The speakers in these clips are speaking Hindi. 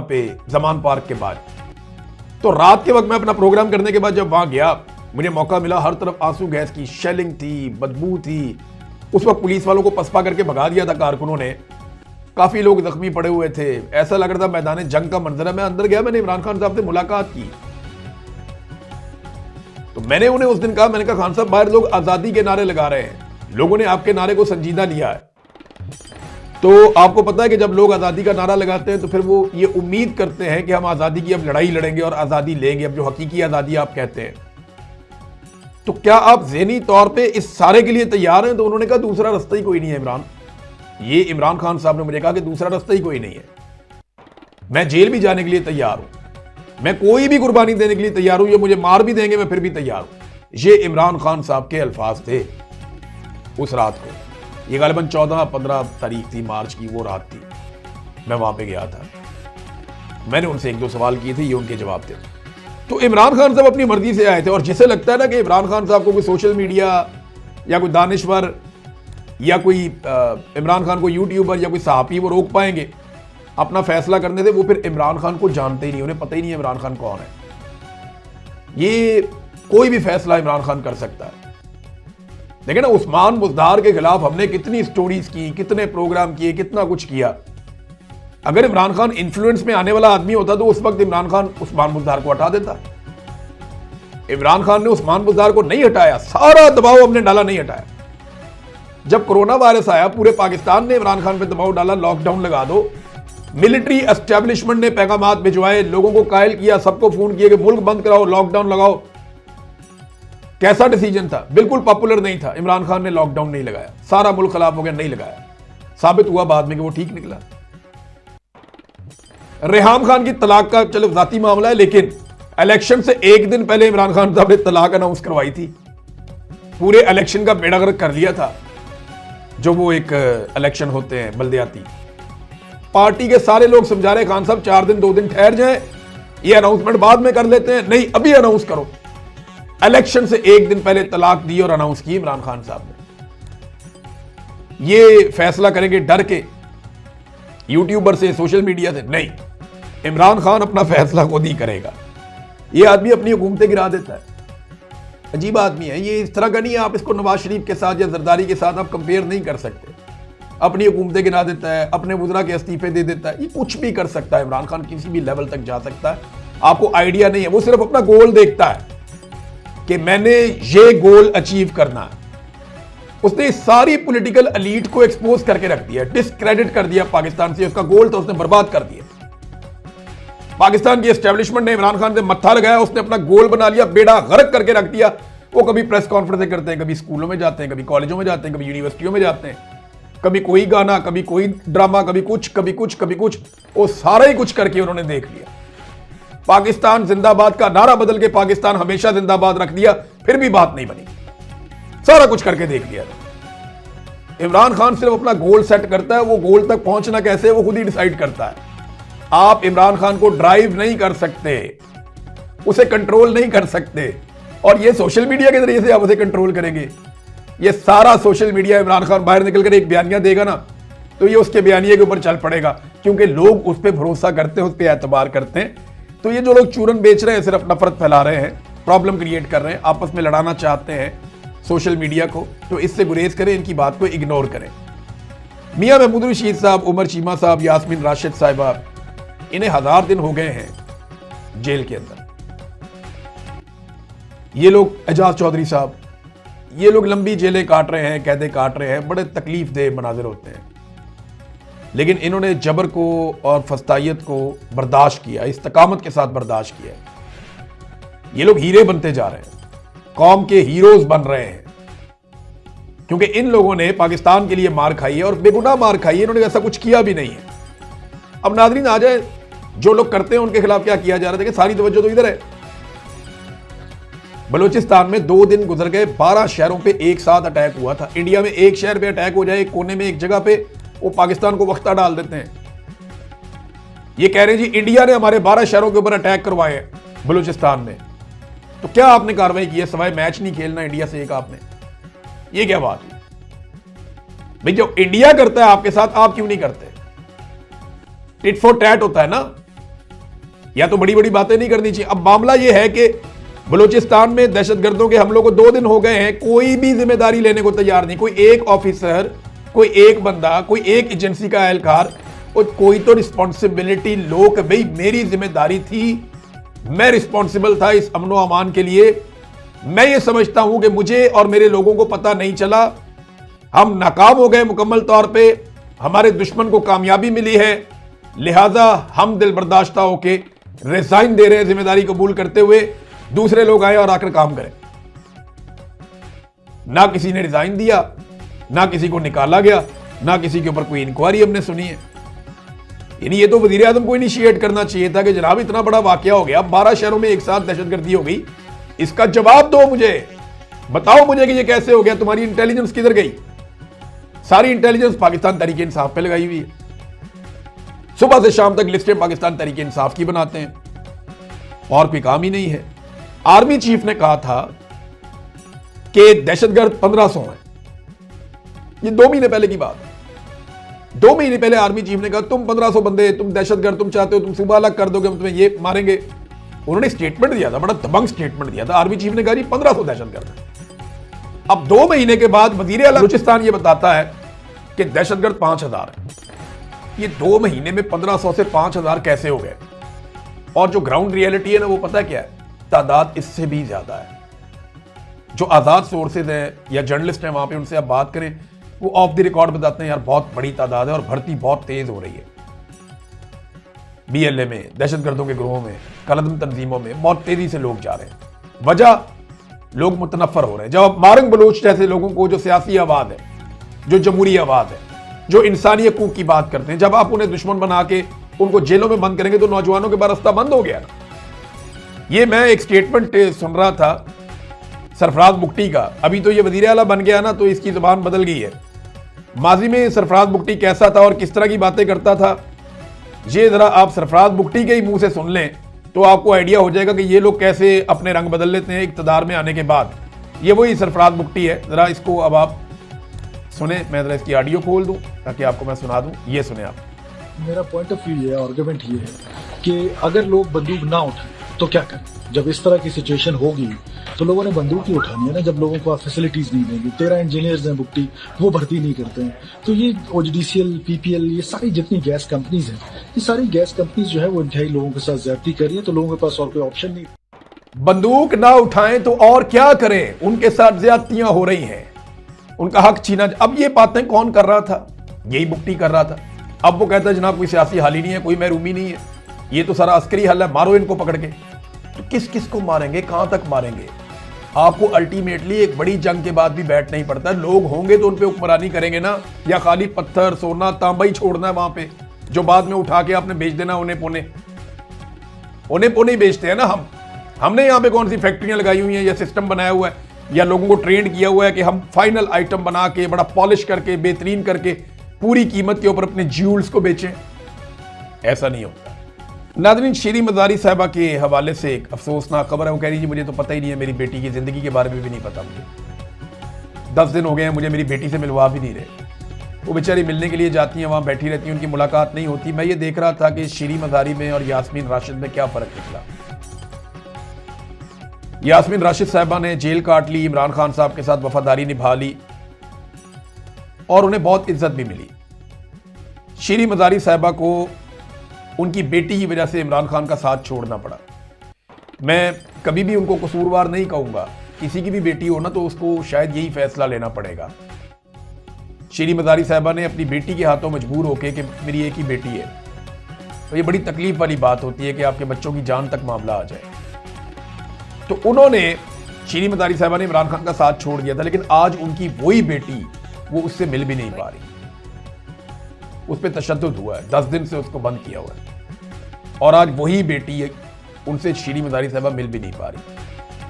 पे जमान पार्क के बाद। तो रात के वक्त मैं अपना प्रोग्राम करने के बाद जब वहां गया, मुझे मौका मिला, हर तरफ आंसू गैस की शेलिंग थी, बदबू थी। उस वक्त पुलिस वालों को पसपा करके भगा दिया था कारकुनों ने। काफी लोग जख्मी पड़े हुए थे, ऐसा लग रहा था मैदान जंग का मंजर है। मैं अंदर गया, मैंने इमरान खान साहब से मुलाकात की, तो मैंने उन्हें उस दिन कहा, मैंने कहा खान साहब बाहर लोग आजादी के नारे लगा रहे हैं, लोगों ने आपके नारे को संजीदा लिया है। तो आपको पता है कि जब लोग आजादी का नारा लगाते हैं तो फिर वो ये उम्मीद करते हैं कि हम आजादी की अब लड़ाई लड़ेंगे और आजादी लेंगे, अब जो हकीकी आजादी आप कहते हैं। तो क्या आप ज़हनी तौर पे इस सारे के लिए तैयार हैं? तो उन्होंने कहा दूसरा रास्ता ही कोई नहीं है इमरान। ये इमरान खान साहब ने मुझे कहा कि दूसरा रास्ता ही कोई नहीं है, मैं जेल भी जाने के लिए तैयार हूं, मैं कोई भी कुर्बानी देने के लिए तैयार हूं, ये मुझे मार भी देंगे मैं फिर भी तैयार हूं। ये इमरान खान साहब के अल्फाज थे उस रात को। ये गालिबन 14-15 तारीख थी, मार्च की वो रात थी। मैं वहां पे गया था, मैंने उनसे 1-2 सवाल किए थे, ये उनके जवाब थे। तो इमरान खान साहब अपनी मर्जी से आए थे। और जिसे लगता है ना कि इमरान खान साहब को कोई सोशल मीडिया या कोई दानिश्वर या कोई इमरान खान को यूट्यूबर या कोई सहाफ़ी वो रोक पाएंगे अपना फैसला करने से, वो फिर इमरान खान को जानते ही नहीं, उन्हें पता ही नहीं है इमरान खान कौन है। ये कोई भी फैसला इमरान खान कर सकता है। देखिए ना, उस्मान बुज़दार के खिलाफ हमने कितनी स्टोरीज की, कितने प्रोग्राम किए, कितना कुछ किया। अगर इमरान खान इन्फ्लुएंस में आने वाला आदमी होता तो उस वक्त इमरान खान उस्मान बुज़दार को हटा देता। इमरान खान ने उस्मान बुज़दार को नहीं हटाया, सारा दबाव हमने डाला, नहीं हटाया। जब कोरोना वायरस आया, पूरे पाकिस्तान ने इमरान खान पे दबाव डाला, लॉकडाउन लगा दो। मिलिट्री एस्टेब्लिशमेंट ने पैगामात भिजवाए, लोगों को कायल किया, सबको फोन किया कि मुल्क बंद कराओ, लॉकडाउन लगाओ। कैसा डिसीजन था? बिल्कुल पॉपुलर नहीं था। इमरान खान ने लॉकडाउन नहीं लगाया, सारा मुल्क खिलाफ हो गया, नहीं लगाया। साबित हुआ बाद में कि वो ठीक निकला। रेहाम खान की तलाक का चलो जाती मामला है, लेकिन इलेक्शन से एक दिन पहले इमरान खान साहब ने तलाक अनाउंस करवाई थी। पूरे इलेक्शन का बेड़ा गर्क कर लिया था। जो वो एक इलेक्शन होते हैं बल्दियाती, पार्टी के सारे लोग समझा रहे खान साहब 4 दिन 2 दिन ठहर जाएं, ये अनाउंसमेंट बाद में कर लेते हैं, नहीं अभी अनाउंस करो। इलेक्शन से एक दिन पहले तलाक दी और अनाउंस की इमरान खान साहब ने। ये फैसला करेंगे डर के यूट्यूबर से, सोशल मीडिया से? नहीं, इमरान खान अपना फैसला खुद ही करेगा। ये आदमी अपनी हुकूमतें गिरा देता है, अजीब आदमी है ये। इस तरह का नहीं है, आप इसको नवाज शरीफ के साथ या जरदारी के साथ आप कंपेयर नहीं कर सकते। अपनी हुकूमतें गिरा देता है, अपने वुज़रा के इस्तीफे दे देता है, ये कुछ भी कर सकता है। इमरान खान किसी भी लेवल तक जा सकता है, आपको आइडिया नहीं है। वो सिर्फ अपना गोल देखता है कि मैंने ये गोल अचीव करना है। उसने सारी पॉलिटिकल एलीट को एक्सपोज करके रख दिया, डिस्क्रेडिट कर दिया पाकिस्तान से। उसका गोल था, उसने बर्बाद कर दिया। पाकिस्तान की एस्टेब्लिशमेंट ने इमरान खान से मत्था लगाया, उसने अपना गोल बना लिया, बेड़ा गर्क करके रख दिया। वो कभी प्रेस कॉन्फ्रेंस करते हैं, कभी स्कूलों में जाते हैं, कभी कॉलेजों में जाते हैं, कभी यूनिवर्सिटियों में जाते हैं, कभी कोई गाना, कभी कोई ड्रामा, कभी कुछ, कभी कुछ, कभी कुछ। वो सारा ही कुछ करके उन्होंने देख लिया। पाकिस्तान जिंदाबाद का नारा बदल के पाकिस्तान हमेशा जिंदाबाद रख दिया, फिर भी बात नहीं बनी। सारा कुछ करके देख लिया। इमरान खान सिर्फ अपना गोल सेट करता है, वो गोल तक पहुंचना कैसे वो खुद ही डिसाइड करता है। आप इमरान खान को ड्राइव नहीं कर सकते, उसे कंट्रोल नहीं कर सकते। और ये सोशल मीडिया के जरिए से आप उसे कंट्रोल करेंगे। ये सारा सोशल मीडिया, इमरान खान बाहर निकलकर एक बयानिया देगा ना, तो ये उसके बयानिए के ऊपर चल पड़ेगा, क्योंकि लोग उस पर भरोसा करते हैं, उस पर एतबार करते हैं। तो ये जो लोग चूरन बेच रहे हैं, सिर्फ नफरत फैला रहे हैं, प्रॉब्लम क्रिएट कर रहे हैं, आपस में लड़ाना चाहते हैं सोशल मीडिया को, तो इससे गुरेज करें, इनकी बात को इग्नोर करें। मियां महमूद रशीद साहब, उमर चीमा साहब, यास्मीन राशिद साहिबा, इन्हें 1000 दिन हो गए हैं जेल के अंदर। ये लोग, एजाज चौधरी साहब, ये लोग लंबी जेलें काट रहे हैं, कैदे काट रहे हैं, बड़े तकलीफ दे मनाजिर होते हैं। लेकिन इन्होंने जबर को और फस्तायत को बर्दाश्त किया, इस्तकामत के साथ बर्दाश्त किया। ये लोग हीरे बनते जा रहे हैं, कौम के हीरोज बन रहे हैं, क्योंकि इन लोगों ने पाकिस्तान के लिए मार खाई है और बेगुनाह मार खाई है। इन्होंने ऐसा कुछ किया भी नहीं है। अब नाज़रीन आ जाए, जो लोग करते हैं उनके खिलाफ क्या किया जा रहा है। देखिए, सारी तवज्जो तो इधर है। बलूचिस्तान में 2 दिन गुजर गए, 12 शहरों पे एक साथ अटैक हुआ था। इंडिया में एक शहर पे अटैक हो जाए, एक कोने में, एक जगह पे, वो पाकिस्तान को वक्ता डाल देते हैं। ये कह रहे हैं जी इंडिया ने हमारे 12 शहरों के ऊपर अटैक करवाए हैं बलूचिस्तान में। तो क्या आपने कार्रवाई की है सवाए मैच नहीं खेलना इंडिया से? एक आपने, ये क्या बात है भाई? जो इंडिया करता है आपके साथ, आप क्यों नहीं करते? टिट फॉर टैट होता है ना, या तो बड़ी बड़ी बातें नहीं करनी चाहिए। अब मामला यह है कि बलूचिस्तान में दहशतगर्दों के हमलों को 2 दिन हो गए हैं, कोई भी जिम्मेदारी लेने को तैयार नहीं। कोई एक ऑफिसर, कोई एक बंदा, कोई एक एजेंसी का एहलकार, और कोई तो रिस्पॉन्सिबिलिटी लो कि भाई मेरी जिम्मेदारी थी, मैं रिस्पॉन्सिबल था इस अमनो अमान के लिए। मैं ये समझता हूं कि मुझे और मेरे लोगों को पता नहीं चला, हम नाकाम हो गए मुकम्मल तौर पे, हमारे दुश्मन को कामयाबी मिली है, लिहाजा हम दिल बर्दाश्ता होके रिजाइन दे रहे हैं, जिम्मेदारी कबूल करते हुए। दूसरे लोग आए और आकर काम करें। ना किसी ने रिजाइन दिया, ना किसी को निकाला गया, ना किसी के ऊपर कोई इंक्वायरी हमने सुनी है। यानी ये तो वजीर आजम को इनिशिएट करना चाहिए था कि जनाब इतना बड़ा वाकया हो गया, 12 शहरों में एक साथ दहशतगर्दी हो गई, इसका जवाब दो मुझे, बताओ मुझे कि ये कैसे हो गया, तुम्हारी इंटेलिजेंस किधर गई? सारी इंटेलिजेंस पाकिस्तान तहरीक इंसाफ पे लगाई हुई है। सुबह से शाम तक लिस्टें पाकिस्तान तहरीक इंसाफ की बनाते हैं और कोई काम ही नहीं है। आर्मी चीफ ने कहा था कि दहशतगर्द 1500 हैं, ये 2 महीने पहले की बात है। 2 महीने पहले आर्मी चीफ ने कहा तुम 1500 बंदे, तुम दहशतगर्द, तुम चाहते हो तुम सूबा अलग कर दोगे, हम तुम्हें ये मारेंगे। उन्होंने स्टेटमेंट दिया था, बड़ा दबंग स्टेटमेंट दिया था। आर्मी चीफ ने कहा जी 1500 दहशतगर्द। अब 2 महीने के बाद वजीर आला बलूचिस्तान ये बताता है कि दहशतगर्द 5000 है। ये 2 महीने में 1500 से 5000 कैसे हो गए? और जो ग्राउंड रियलिटी है ना, वो पता क्या है, तादाद इससे भी ज्यादा है। जो आजाद सोर्सेज हैं या जर्नलिस्ट हैं वहां पे, उनसे आप बात करें, वो ऑफ द रिकॉर्ड बताते हैं यार बहुत बड़ी तादाद है और भर्ती बहुत तेज हो रही है। BLA में, दहशतगर्दों के ग्रोहों में, कलदम तंजीमों में बहुत तेजी से लोग जा रहे हैं। वजह, लोग मुतनफर हो रहे हैं। जब मारंग बलूच जैसे लोगों को, जो सियासी आवाज है, जो जमहूरी आवाज है, जो इंसानी हकूक की बात करते हैं, जब आप उन्हें दुश्मन बना के उनको जेलों में बंद करेंगे तो नौजवानों के बाद रास्ता बंद हो गया ना। ये मैं एक स्टेटमेंट सुन रहा था सरफराज बुगटी का, अभी तो ये वजीर आला बन गया ना तो इसकी जुबान बदल गई है। माजी में सरफराज बुगटी कैसा था और किस तरह की बातें करता था, ये जरा आप सरफराज बुगटी के ही मुंह से सुन लें तो आपको आइडिया हो जाएगा कि ये लोग कैसे अपने रंग बदल लेते हैं इक्तदार में आने के बाद। ये वही सरफराज बुगटी है। जरा इसको अब आप सुने, मैं जरा इसकी ऑडियो खोल दूं ताकि आपको मैं सुना दूं। ये सुने आप। मेरा पॉइंट ऑफ व्यू ये है, आर्गुमेंट ये है कि अगर लोग बंदूक ना उठाएं तो क्या करें? जब इस तरह की सिचुएशन होगी तो लोगों ने बंदूक ही उठानी है ना। जब लोगों को आप फैसिलिटीज नहीं देंगे, 13 इंजीनियर्स हैं बुगटी, वो भर्ती नहीं करते हैं, तो ये OGDCL, PPL, ये सारी जितनी गैस कंपनीज हैं, ये सारी गैस कंपनीज जो है वो इंतहाई लोगों के साथ ज्यादती कर रही है, तो लोगों के पास और कोई ऑप्शन नहीं। बंदूक ना उठाएं तो और क्या करें? उनके साथ ज्यादतियां हो रही हैं, उनका हक छीना। अब ये बातें कौन कर रहा था? यही बुगटी कर रहा था। अब वो कहता है जनाब कोई सियासी हाल ही नहीं है, कोई महरूमी नहीं है, ये तो सारा अस्करी हल है, मारो इनको पकड़ के। तो किस किस को मारेंगे, कहां तक मारेंगे? आपको अल्टीमेटली एक बड़ी जंग के बाद भी बैठना ही पड़ता है। लोग होंगे तो उन पे हुक्मरानी करेंगे ना, या खाली पत्थर, सोना, तांबा ही छोड़ना है वहां पे, जो बाद में उठा के आपने बेच देना उन्हें पौने ही बेचते हैं ना। हमने यहाँ पे कौन सी फैक्ट्रियां लगाई हुई हैं या सिस्टम बनाया हुआ है या लोगों को ट्रेंड किया हुआ है कि हम फाइनल आइटम बना के, बड़ा पॉलिश करके, बेहतरीन करके, पूरी कीमत के ऊपर अपने ज्यूल्स को बेचें? ऐसा नहीं होता। नाज़रीन, शीरी मज़ारी साहिबा के हवाले से एक अफसोसनाक खबर है। वो कह रही जी मुझे तो पता ही नहीं है, मेरी बेटी की ज़िंदगी के बारे में भी नहीं पता मुझे। 10 दिन हो गए हैं, मुझे मेरी बेटी से मिलवा भी नहीं रहे। वो बेचारी मिलने के लिए जाती हैं, वहाँ बैठी रहती हैं, उनकी मुलाकात नहीं होती। मैं ये देख रहा था कि शीरी मज़ारी में और यास्मीन राशिद में क्या फ़र्क निकला। यास्मीन राशिद साहिबा ने जेल काट ली, इमरान खान साहब के साथ वफादारी निभा ली और उन्हें बहुत इज्जत भी मिली। शीरी मज़ारी साहिबा को उनकी बेटी की वजह से इमरान खान का साथ छोड़ना पड़ा। मैं कभी भी उनको कसूरवार नहीं कहूंगा, किसी की भी बेटी हो ना तो उसको शायद यही फैसला लेना पड़ेगा। शीरी मज़ारी साहिबा ने अपनी बेटी के हाथों मजबूर होकर कि मेरी एक ही बेटी है, तो ये बड़ी तकलीफ वाली बात होती है कि आपके बच्चों की जान तक मामला आ जाए। तो उन्होंने, शीरी मज़ारी साहिबा ने इमरान खान का साथ छोड़ दिया था, लेकिन आज उनकी वही बेटी वो उससे मिल भी नहीं पा रही। उस पर तशद्दुद हुआ है, 10 दिन से उसको बंद किया हुआ है और आज वही बेटी उनसे शीरी मज़ारी साहिबा मिल भी नहीं पा रही।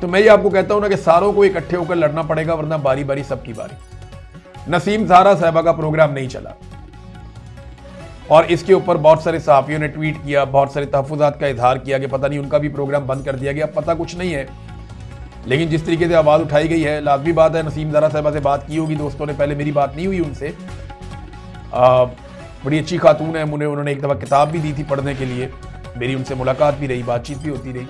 तो मैं ये आपको कहता हूं ना कि सारों को इकट्ठे होकर लड़ना पड़ेगा, वरना बारी बारी सबकी बारी। नसीम ज़हरा साहिबा का प्रोग्राम नहीं चला और इसके ऊपर बहुत सारे सहाफ़ियों ने ट्वीट किया, बहुत सारे तहफ़्फ़ुज़ात का इजहार किया कि पता नहीं उनका भी प्रोग्राम बंद कर दिया गया। पता कुछ नहीं है, लेकिन जिस तरीके से आवाज़ उठाई गई है, लाजमी बात है नसीम ज़हरा साहिबा से बात की होगी दोस्तों ने। पहले मेरी बात नहीं हुई उनसे। बड़ी अच्छी खातून है, उन्होंने एक दफ़ा किताब भी दी थी पढ़ने के लिए। मेरी उनसे मुलाकात भी रही, बातचीत भी होती रही।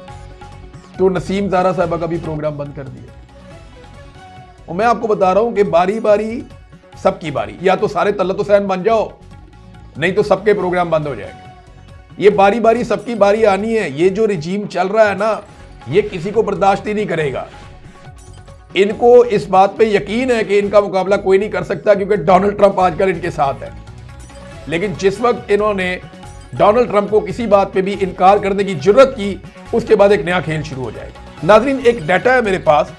तो नसीम ज़ारा साहबा का भी प्रोग्राम बंद कर दिया। और मैं आपको बता रहा हूं कि बारी बारी सबकी बारी, या तो सारे तलत हुसैन बन जाओ, नहीं तो सबके प्रोग्राम बंद हो जाएंगे। ये बारी बारी सबकी बारी आनी है। ये जो रिजीम चल रहा है ना, ये किसी को बर्दाश्त ही नहीं करेगा। इनको इस बात पे यकीन है कि इनका मुकाबला कोई नहीं कर सकता, क्योंकि डोनाल्ड ट्रंप आजकल इनके साथ है। लेकिन जिस वक्त इन्होंने डोनाल्ड ट्रंप को किसी बात पे भी इनकार करने की जरूरत की, उसके बाद एक नया खेल शुरू हो जाएगा। नाज़रीन, एक डाटा है मेरे पास